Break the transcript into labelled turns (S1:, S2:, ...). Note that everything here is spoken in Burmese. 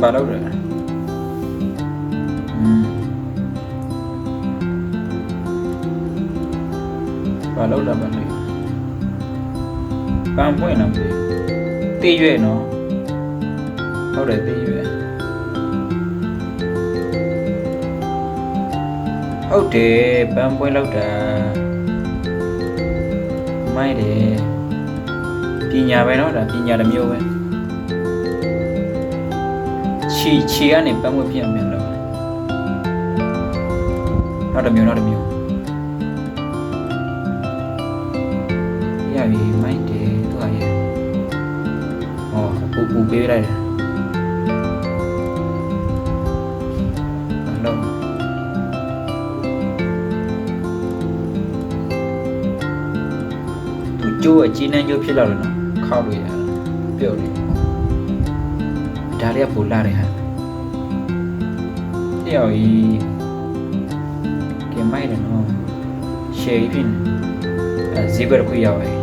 S1: ဘာလုပ်လဲဘာလုပ်တာဘာလဲပန်းပွင့်တော့တေးရွဲ့နော်ဟုတ်တယ်တေးရွဲ့ဟုတ်တယ်ပန်းပွင့်လောက်တာမိုက်တယ်ပညာပဲเนาะဒါပညာတစ်မျိုးပဲခြေကနေပန်းပွင့်ဖြစ်အောင်လုပ်နောက်တစ်မျိုးရပြီမိုက်တယ်သူကရဲ့ဟောပူပေးလိုက်တယ်လုံးသူကျိုးအကြီးနှမ်းကျိုးဖြစ်လာတယ်နော်ခောက်လို့ရတယ်ပြုတ်တယ်ဒါလေးကပူလာတယ်ဟာတယောက်ကြီးကဲမိုက်တယ်နော်ရှယ်ဖြစ်ဈေးဘက်တစ်ခုရောက်ပြီ